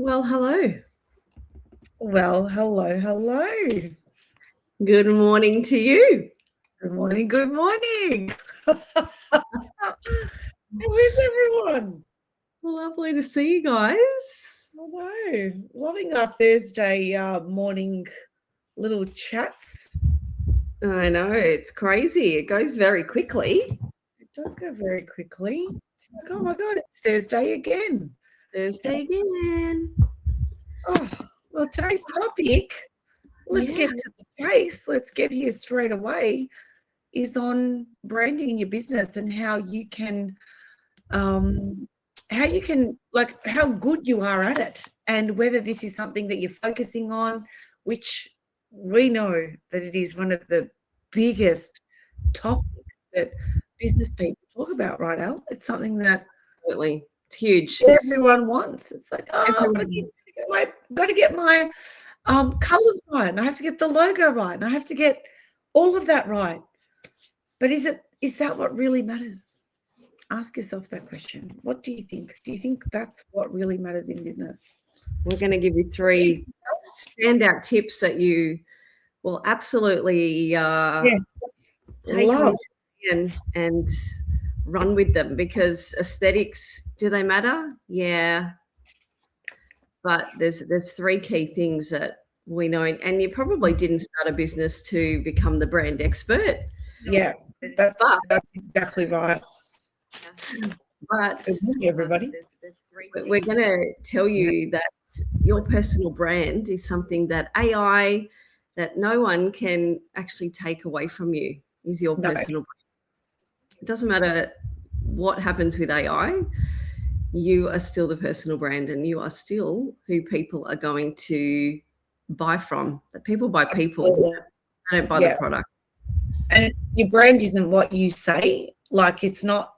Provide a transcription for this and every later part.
Well, hello. Well, hello. Good morning to you. Good morning. How is everyone? Lovely to see you guys. Hello. Loving our Thursday morning little chats. I know, it's crazy. It goes very quickly. It does go very quickly. It's like, oh my God, it's Thursday again. Thursday again. Oh, well, today's topic, let's get to the chase. Let's get here straight away, is on branding in your business and how you can like how good you are at it, and whether this is something that you're focusing on, which we know that it is one of the biggest topics that business people talk about, right, Al? It's something that Absolutely. It's huge. everyone wants. It's like, oh, I've got to get my colors right, and I have to get the logo right, and I have to get all of that right. But is that what really matters? Ask yourself that question. What do you think? Do you think that's what really matters in business? We're going to give you 3 standout tips that you will absolutely take on and run with them, because aesthetics, do they matter? Yeah. But there's 3 key things that we know, and you probably didn't start a business to become the brand expert. Yeah, that's exactly right. But everybody, we're going to tell you that your personal brand is something that that no one can actually take away from you, is your personal brand. It doesn't matter what happens with AI. You are still the personal brand, and you are still who people are going to buy from. That people buy people. They don't buy the product. And your brand isn't what you say. Like it's not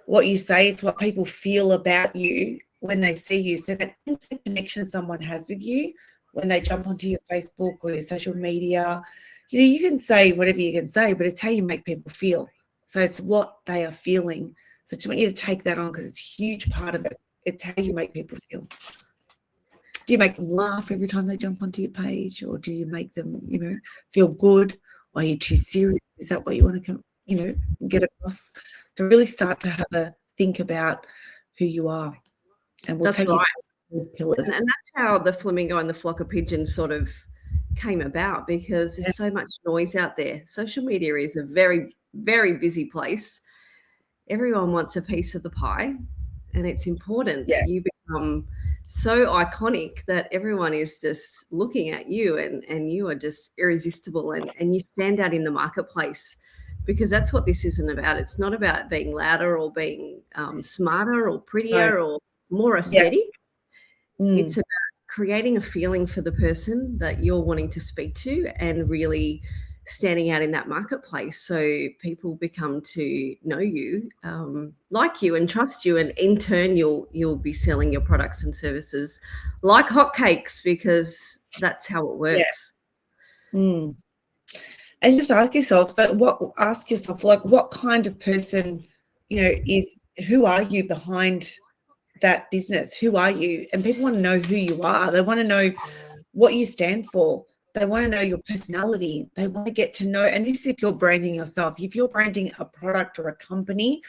what you say, it's what people feel about you when they see you. So that instant connection someone has with you when they jump onto your Facebook or your social media, you can say whatever you can say, but it's how you make people feel. So it's what they are feeling. So I just want you to take that on, because it's a huge part of it. It's how you make people feel. Do you make them laugh every time they jump onto your page, or do you make them, feel good? Or are you too serious? Is that what you want to get across? To really start to have a think about who you are. And we'll take you pillars. And that's how the Flamingo and the Flock of Pigeons sort of came about, because there's so much noise out there. Social media is a very, very busy place. Everyone wants a piece of the pie, and it's important that you become so iconic that everyone is just looking at you, and you are just irresistible, and you stand out in the marketplace, because that's what this isn't about. It's not about being louder or being smarter or prettier or more aesthetic. It's about creating a feeling for the person that you're wanting to speak to, and really standing out in that marketplace, so people become to know you, like you, and trust you, and in turn you'll be selling your products and services like hotcakes, because that's how it works. And just ask yourself, what kind of person who are you behind that business? Who are you? And people want to know who you are. They want to know what you stand for. They want to know your personality. They want to get to know, and this is if you're branding yourself. If you're branding a product or a company,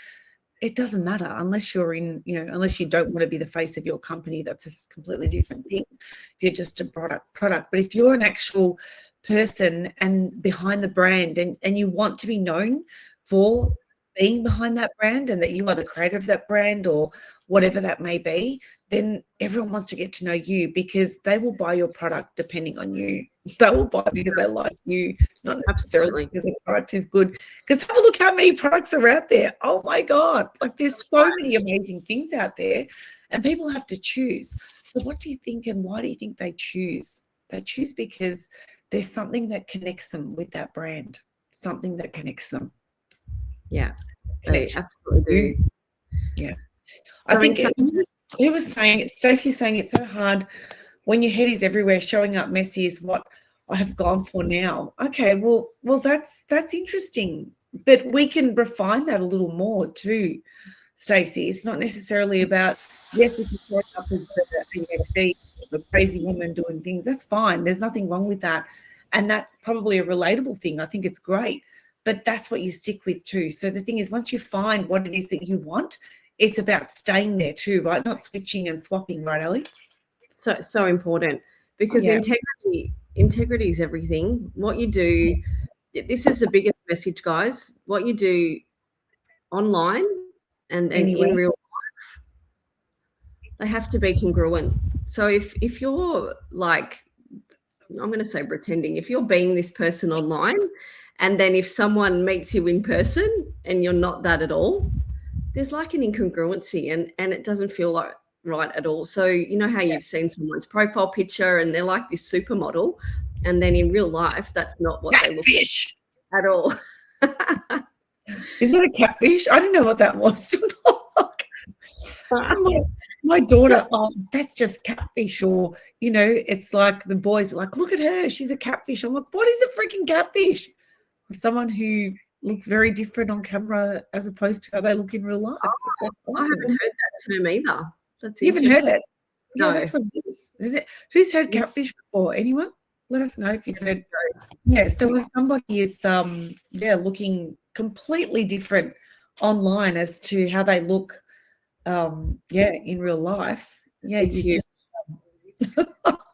it doesn't matter unless you're unless you don't want to be the face of your company. That's a completely different thing. If you're just a product. But if you're an actual person and behind the brand, and you want to be known for being behind that brand, and that you are the creator of that brand or whatever that may be, then everyone wants to get to know you, because they will buy your product depending on you. They will buy because they like you, not necessarily because the product is good. Because have a look how many products are out there. Oh my God, like there's so many amazing things out there, and people have to choose. So what do you think, and why do you think they choose? They choose because there's something that connects them with that brand, something that connects them. Yeah, they Connection. absolutely do. Yeah. I think who was saying it? Stacey's saying it's so hard when your head is everywhere. Showing up messy is what I have gone for now. Okay, well, that's interesting, but we can refine that a little more too, Stacey. It's not necessarily about yes, if you show up as the ADHD, the crazy woman doing things, that's fine. There's nothing wrong with that, and that's probably a relatable thing. I think it's great, but that's what you stick with too. So the thing is, once you find what it is that you want, it's about staying there too, right? Not switching and swapping, right, Ellie? So important, because Yeah. integrity is everything. What you do, this is the biggest message, guys. What you do online and Anyway. in real life, they have to be congruent. So if you're like, I'm going to say pretending, if you're being this person online, and then if someone meets you in person and you're not that at all, there's like an incongruency, and it doesn't feel like right at all. So you know how you've seen someone's profile picture and they're like this supermodel, and then in real life, that's not what they look like at all. Is that a catfish? I didn't know what that was. my daughter, that's just catfish. Or, it's like the boys are like, look at her, she's a catfish. I'm like, what is a freaking catfish? Someone who looks very different on camera as opposed to how they look in real life. I haven't heard that term either. That's you haven't heard it? No. Yeah, that's what it is. Is it? Who's heard catfish before? Anyone? Let us know if you've heard. Yeah. So when somebody is looking completely different online as to how they look in real life. Yeah, it's huge.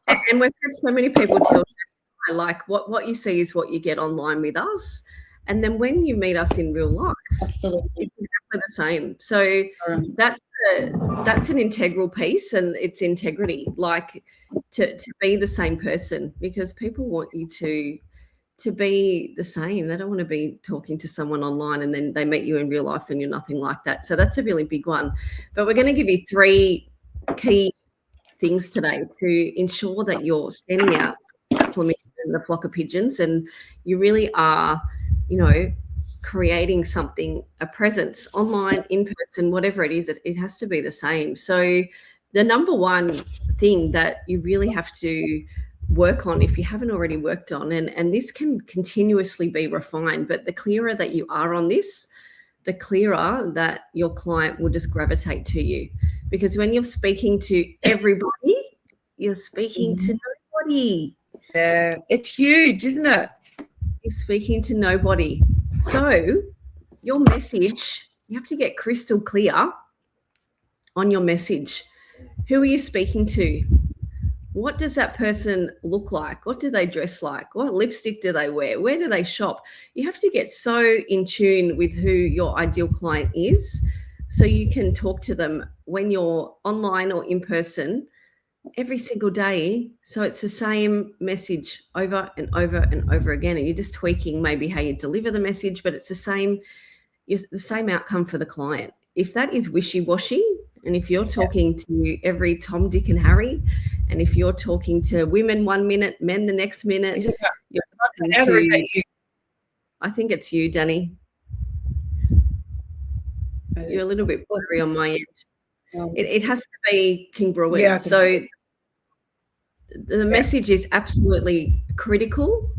And we've had so many people tell me, like, what you see is what you get online with us. And then when you meet us in real life, absolutely, it's exactly the same. So that's an integral piece, and it's integrity, like to be the same person, because people want you to be the same. They don't want to be talking to someone online and then they meet you in real life and you're nothing like that. So that's a really big one. But we're going to give you 3 key things today to ensure that you're standing out Flamingo in the flock of pigeons, and you really are, creating something, a presence online, in person, whatever it is, it has to be the same. So the number one thing that you really have to work on, if you haven't already worked on, and this can continuously be refined, but the clearer that you are on this, the clearer that your client will just gravitate to you. Because when you're speaking to everybody, you're speaking to nobody. Yeah, it's huge, isn't it? You're speaking to nobody. So your message, you have to get crystal clear on your message. Who are you speaking to? What does that person look like? What do they dress like? What lipstick do they wear? Where do they shop? You have to get so in tune with who your ideal client is, so you can talk to them when you're online or in person every single day. So it's the same message over and over and over again. And you're just tweaking maybe how you deliver the message, but it's the same outcome for the client. If that is wishy-washy, and if you're talking to every Tom, Dick, and Harry, and if you're talking to women 1 minute, men the next minute, I think it's you, Danny. You're a little bit blurry on my end. It has to be congruent. Yeah, so the message is absolutely critical,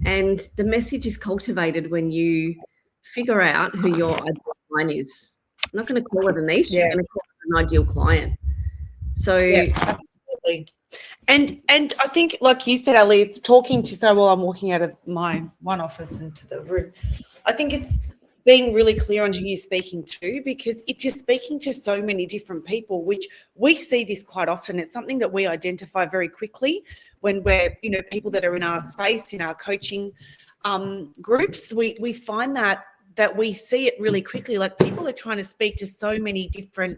and the message is cultivated when you figure out who your ideal client is. I'm not going to call it a niche. I'm going to call it an ideal client. So absolutely. And I think, like you said, Ali, it's talking to, so while I'm walking out of my one office into the room, I think it's being really clear on who you're speaking to, because if you're speaking to so many different people, which we see this quite often, it's something that we identify very quickly when we're, people that are in our space, in our coaching groups, we find that we see it really quickly. Like, people are trying to speak to so many different,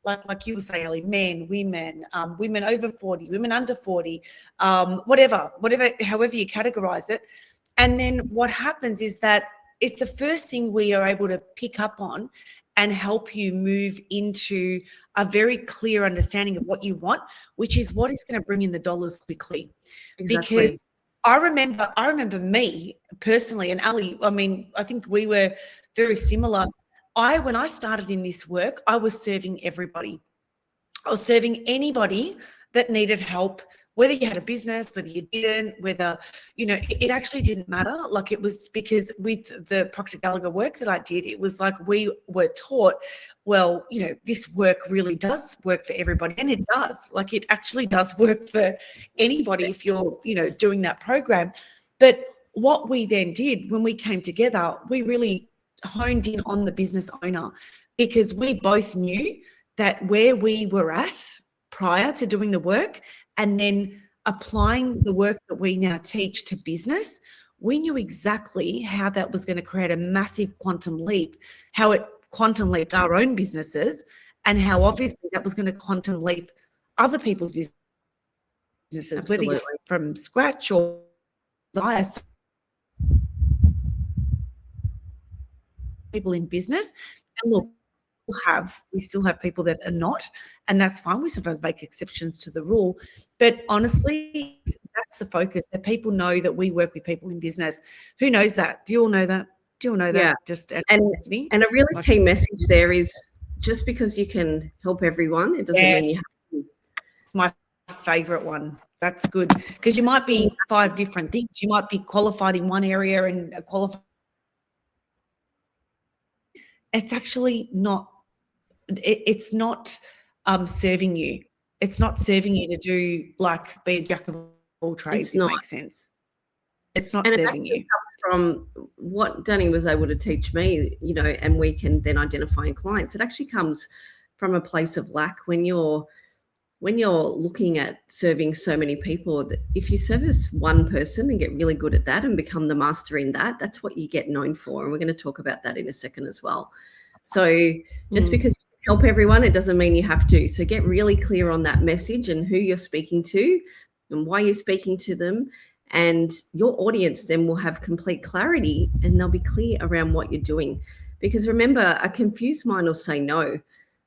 like you were saying, Ellie, men, women, women over 40, women under 40, whatever, however you categorize it. And then what happens is that it's the first thing we are able to pick up on, and help you move into a very clear understanding of what you want, which is what is going to bring in the dollars quickly. Exactly. Because I remember me personally, and Ali, I mean, I think we were very similar. When I started in this work, I was serving everybody. I was serving anybody that needed help, whether you had a business, whether you didn't, whether, it actually didn't matter. Like, it was because with the Proctor Gallagher work that I did, it was like we were taught, well, this work really does work for everybody. And it does. Like, it actually does work for anybody if you're, doing that program. But what we then did when we came together, we really honed in on the business owner, because we both knew that where we were at prior to doing the work and then applying the work that we now teach to business, we knew exactly how that was going to create a massive quantum leap, how it quantum leaped our own businesses, and how obviously that was going to quantum leap other people's businesses, Absolutely. whether you're from scratch or people in business. And look, we still have people that are not, and that's fine. We sometimes make exceptions to the rule, but honestly, that's the focus, that people know that we work with people in business. Who knows that? Do you all know that? Yeah. Just and a really key message there is, just because you can help everyone, it doesn't mean you have to. It's my favorite one. That's good, because you might be 5 different things. You might be qualified in one area and qualified. It's actually not. It's not serving you. It's not serving you to do, like, be a jack of all trades. It makes sense. It's not serving you. Comes from what Danny was able to teach me, and we can then identify in clients. It actually comes from a place of lack. When you're looking at serving so many people, if you service one person and get really good at that and become the master in that, that's what you get known for. And we're going to talk about that in a second as well. So just because you help everyone, it doesn't mean you have to. So get really clear on that message and who you're speaking to and why you're speaking to them. And your audience then will have complete clarity, and they'll be clear around what you're doing. Because remember, a confused mind will say no.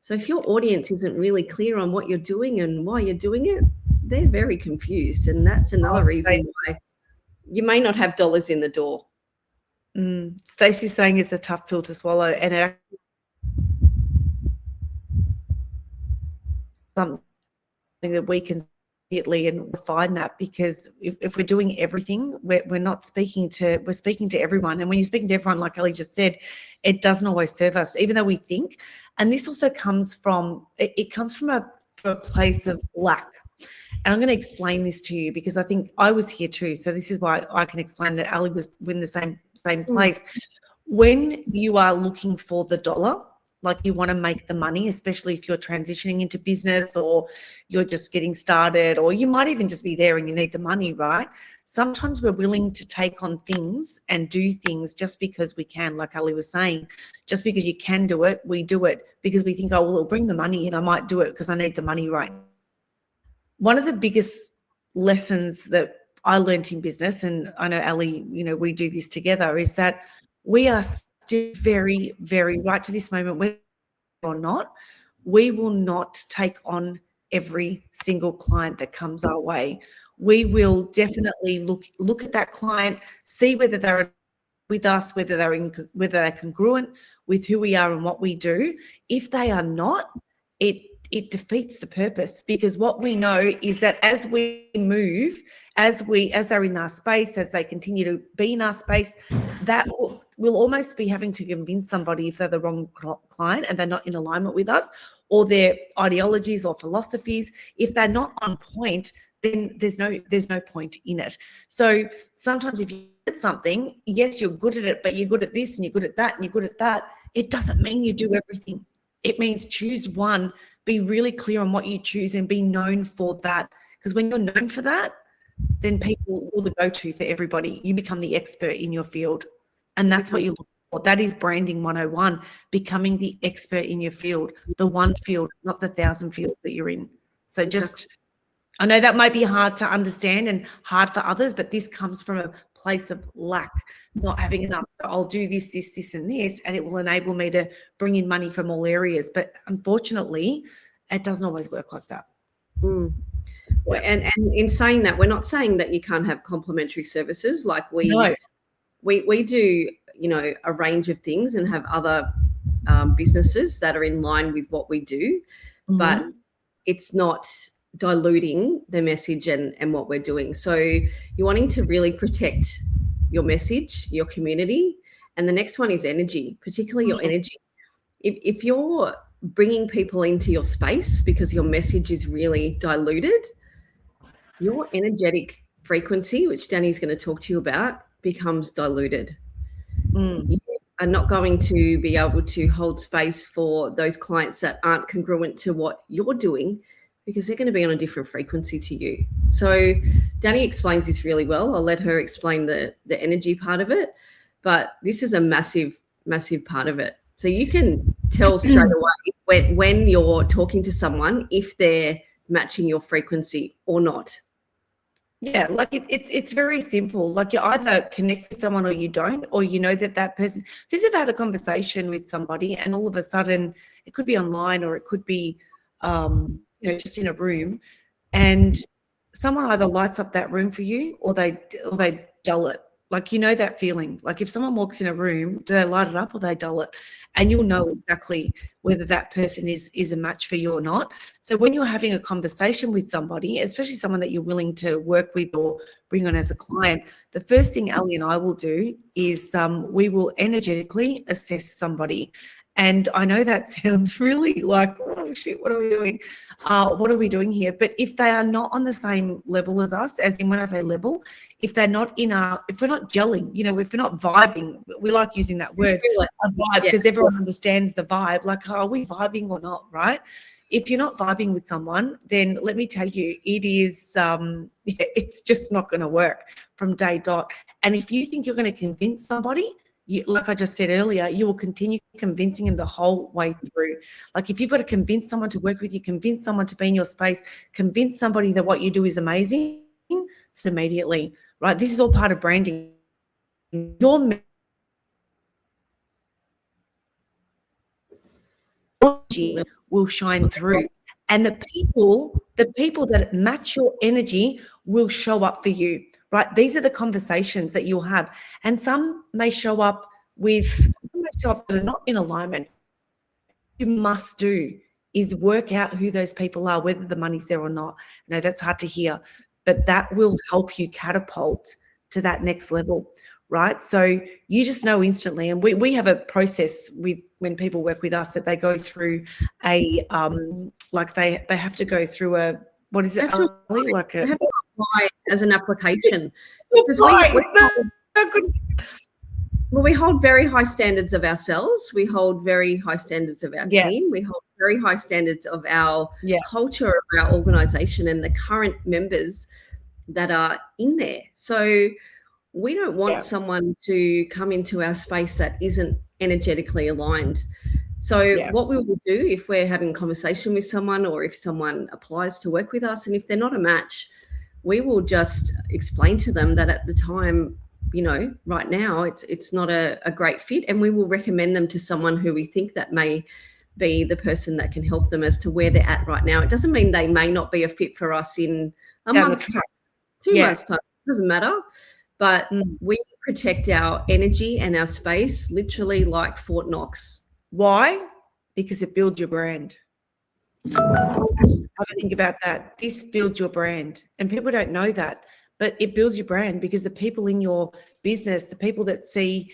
So if your audience isn't really clear on what you're doing and why you're doing it, they're very confused. And that's another reason why you may not have dollars in the door. Stacey's saying it's a tough pill to swallow, and it something that we can immediately and refine that, because if we're doing everything, we're speaking to everyone. And when you're speaking to everyone, like Ali just said, it doesn't always serve us, even though we think. And this also comes from a place of lack. And I'm going to explain this to you, because I think I was here too. So this is why I can explain that Ali was in the same place. When you are looking for the dollar, like, you want to make the money, especially if you're transitioning into business or you're just getting started, or you might even just be there and you need the money, right? Sometimes we're willing to take on things and do things just because we can, like Ali was saying. Just because you can do it, we do it because we think, oh, well, it'll bring the money in. I might do it because I need the money right now. One of the biggest lessons that I learned in business, and I know Ali, we do this together, is that we are still very, very, right to this moment, whether or not, we will not take on every single client that comes our way. We will definitely look at that client, see whether they're with us, whether they're congruent with who we are and what we do. If they are not, it defeats the purpose, because what we know is that as we move, as they're in our space, as they continue to be in our space, that we'll almost be having to convince somebody if they're the wrong client and they're not in alignment with us, or their ideologies or philosophies. If they're not on point, then there's no point in it. So sometimes if you're good at something, yes, you're good at it, but you're good at this and you're good at that and you're good at that, it doesn't mean you do everything. It means choose one, be really clear on what you choose, and be known for that. Because when you're known for that, then people will the go-to for everybody. You become the expert in your field. And that's what you look for. That is branding 101, becoming the expert in your field, the one field, not the 1,000 fields that you're in. So just I know that might be hard to understand and hard for others, but this comes from a place of lack, not having enough. So I'll do this, this, this, and this, and it will enable me to bring in money from all areas. But unfortunately, it doesn't always work like that. Mm. Well, and in saying that, we're not saying that you can't have complementary services. Like we do, you know, a range of things and have other businesses that are in line with what we do, but it's not diluting the message and what we're doing. So you're wanting to really protect your message, your community, and the next one is energy, particularly your energy. If you're bringing people into your space because your message is really diluted, your energetic frequency, which Danny's going to talk to you about, becomes diluted. You are not going to be able to hold space for those clients that aren't congruent to what you're doing, because they're going to be on a different frequency to you. So Danny explains this really well. I'll let her explain the energy part of it, but this is a massive, massive part of it. So you can tell straight away when you're talking to someone if they're matching your frequency or not. Yeah, like it's very simple. Like you either connect with someone or you don't, or you know that person who's ever had a conversation with somebody and all of a sudden it could be online or it could be you know, just in a room, and someone either lights up that room for you or they dull it. Like, you know, that feeling. Like if someone walks in a room, do they light it up or they dull it? And you'll know exactly whether that person is a match for you or not. So when you're having a conversation with somebody, especially someone that you're willing to work with or bring on as a client, the first thing Ali and I will do is we will energetically assess somebody. And I know that sounds really like, oh shit, what are we doing? What are we doing here? But if they are not on the same level as us, as in when I say level, if they're not if we're not gelling, you know, if we're not vibing, we like using that word, a vibe, because everyone understands the vibe. Like, are we vibing or not, right? If you're not vibing with someone, then let me tell you, it is, it's just not going to work from day dot. And if you think you're going to convince somebody, like I just said earlier, you will continue convincing them the whole way through. Like if you've got to convince someone to work with you, convince someone to be in your space, convince somebody that what you do is amazing, so immediately, right? This is all part of branding. Your energy will shine through. And the people that match your energy will show up for you, right? These are the conversations that you'll have. And some may show up that are not in alignment. What you must do is work out who those people are, whether the money's there or not. I know that's hard to hear, but that will help you catapult to that next level, right? So you just know instantly. And we have a process with when people work with us that they go through a like they have to go through a, what is it? Like they have to apply as an application. We hold very high standards of ourselves. We hold very high standards of our team. We hold very high standards of our culture, of our organisation and the current members that are in there. So we don't want someone to come into our space that isn't energetically aligned. So what we will do if we're having a conversation with someone, or if someone applies to work with us, and if they're not a match, we will just explain to them that at the time, you know, right now it's not a great fit, and we will recommend them to someone who we think that may be the person that can help them as to where they're at right now. It doesn't mean they may not be a fit for us in a month's time, 2 months time. It doesn't matter. But we protect our energy and our space literally like Fort Knox. Why? Because it builds your brand. Have a think about that. This builds your brand. And people don't know that, but it builds your brand because the people in your business, the people that see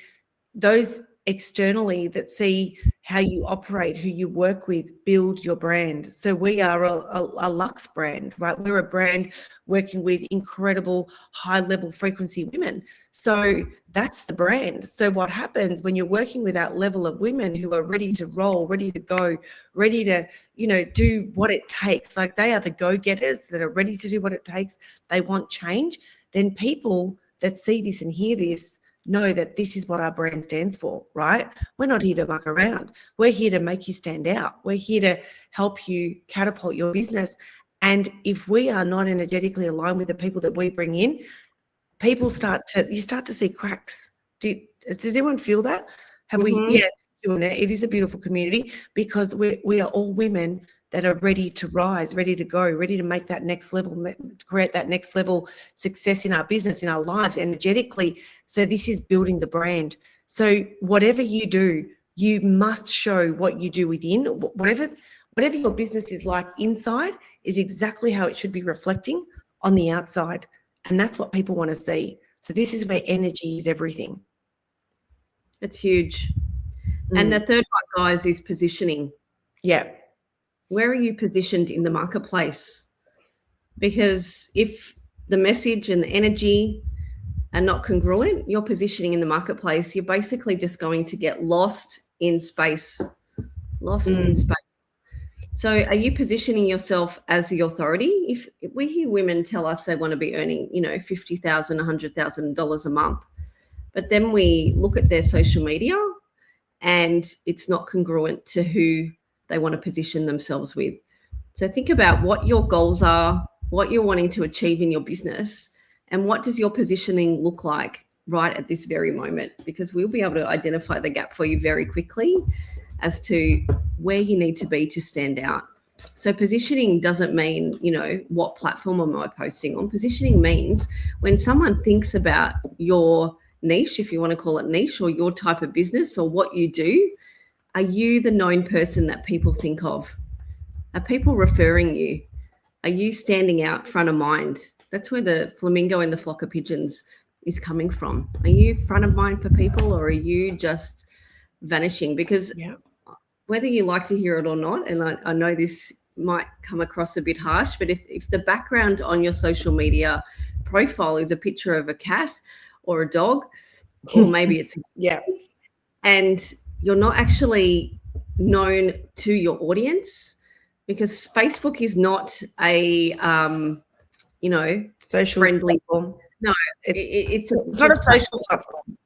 those externally, that see how you operate, who you work with, build your brand. So we are a luxe brand, right? We're a brand working with incredible high level frequency women. So that's the brand. So what happens when you're working with that level of women who are ready to roll, ready to go, ready to, you know, do what it takes, like they are the go-getters that are ready to do what it takes, they want change, then people that see this and hear this know that this is what our brand stands for, right? We're not here to muck around. We're here to make you stand out. We're here to help you catapult your business. And if we are not energetically aligned with the people that we bring in, you start to see cracks. Does anyone feel that? Have we? Yeah, doing it. It is a beautiful community because we are all women that are ready to rise, ready to go, ready to make that next level, to create that next level success in our business, in our lives, energetically. So this is building the brand. So whatever you do, you must show what you do within. Whatever your business is like inside is exactly how it should be reflecting on the outside. And that's what people want to see. So this is where energy is everything. It's huge. And the third one, guys, is positioning. Yeah. Where are you positioned in the marketplace? Because if the message and the energy are not congruent, your positioning in the marketplace, you're basically just going to get lost in space. So are you positioning yourself as the authority? If we hear women tell us they want to be earning, $50,000, $100,000 a month, but then we look at their social media and it's not congruent to who they want to position themselves with. So think about what your goals are, what you're wanting to achieve in your business, and what does your positioning look like right at this very moment? Because we'll be able to identify the gap for you very quickly as to where you need to be to stand out. So positioning doesn't mean, what platform am I posting on? Positioning means when someone thinks about your niche, if you want to call it niche, or your type of business or what you do, are you the known person that people think of? Are people referring you? Are you standing out front of mind? That's where the flamingo and the flock of pigeons is coming from. Are you front of mind for people, or are you just vanishing? Because whether you like to hear it or not, and I know this might come across a bit harsh, but if the background on your social media profile is a picture of a cat or a dog, or maybe it's and you're not actually known to your audience, because Facebook is not a social friendly platform. No, it's not a social platform.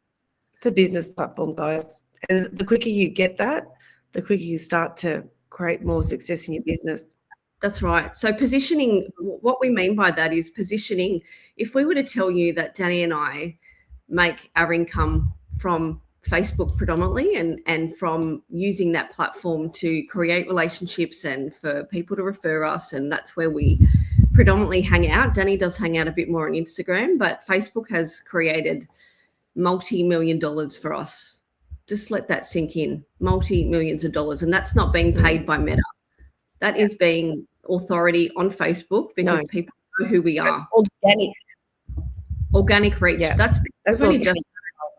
It's a business platform, guys. And the quicker you get that, the quicker you start to create more success in your business. That's right. So positioning, what we mean by that is positioning. If we were to tell you that Danny and I make our income from Facebook predominantly and from using that platform to create relationships and for people to refer us, and that's where we predominantly hang out. Danny does hang out a bit more on Instagram, but Facebook has created multi-million dollars for us. Just let that sink in. Multi-millions of dollars. And that's not being paid by Meta. That is being authority on Facebook because people know who we are. Organic reach. Yeah. That's only organic. just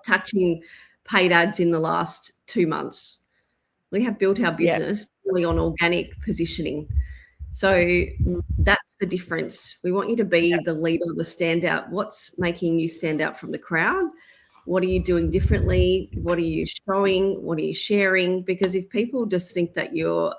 touching paid ads in the last 2 months. We have built our business really on organic positioning. So that's the difference. We want you to be the leader, the standout. What's making you stand out from the crowd? What are you doing differently? What are you showing? What are you sharing? Because if people just think that you're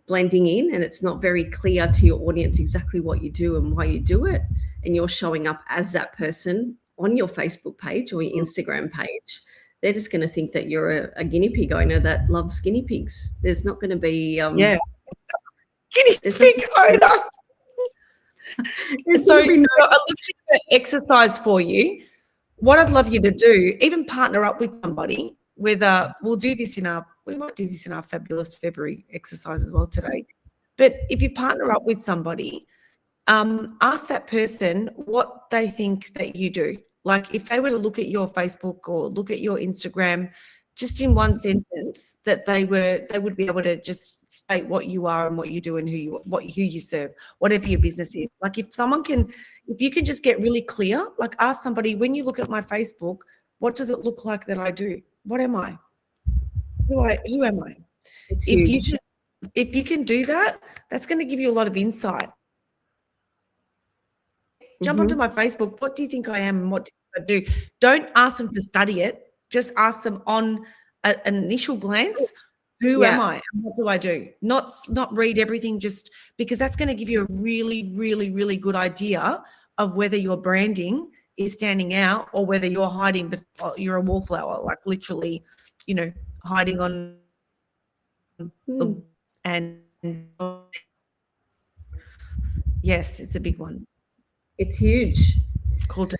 blending in and it's not very clear to your audience exactly what you do and why you do it, and you're showing up as that person on your Facebook page or your Instagram page, they're just going to think that you're a guinea pig owner that loves guinea pigs. There's not going to be guinea pig owner. So a little bit of exercise for you. What I'd love you to do, even partner up with somebody. We might do this in our fabulous February exercise as well today. But if you partner up with somebody, ask that person what they think that you do. Like if they were to look at your Facebook or look at your Instagram, just in one sentence, that they would be able to just state what you are and what you do and who you serve, whatever your business is. Like if you can just get really clear, like ask somebody, when you look at my Facebook, what does it look like that I do? What am I? Who am I? It's huge. If you can do that, that's going to give you a lot of insight. Jump onto my Facebook. What do you think I am and what do I do? Don't ask them to study it. Just ask them on an initial glance, who am I and what do I do? Not read everything, just because that's going to give you a really, really, really good idea of whether your branding is standing out or whether you're hiding, but you're a wallflower, like literally, hiding on and Yes, it's a big one. It's huge. Called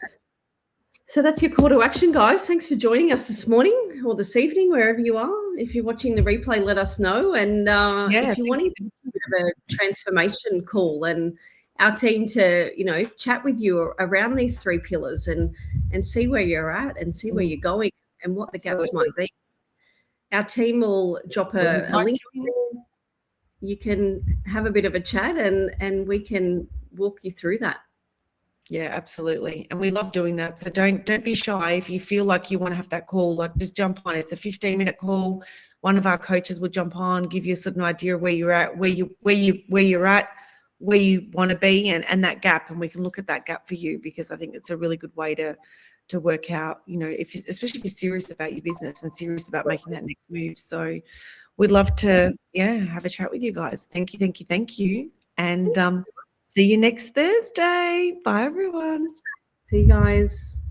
So that's your call to action, guys. Thanks for joining us this morning or this evening, wherever you are. If you're watching the replay, let us know. And if you're wanting a bit of a transformation call and our team to, chat with you around these 3 pillars and see where you're at and see where you're going and what the gaps might be. Our team will drop a link. You can have a bit of a chat and we can walk you through that. Yeah, absolutely. And we love doing that. So don't be shy. If you feel like you want to have that call, like just jump on. It's a 15-minute call. One of our coaches will jump on, give you a sort of idea of where you're at, where you're at, where you want to be, and that gap. And we can look at that gap for you, because I think it's a really good way to work out, especially if you're serious about your business and serious about making that next move. So we'd love to, have a chat with you guys. Thank you. And see you next Thursday. Bye, everyone. See you guys.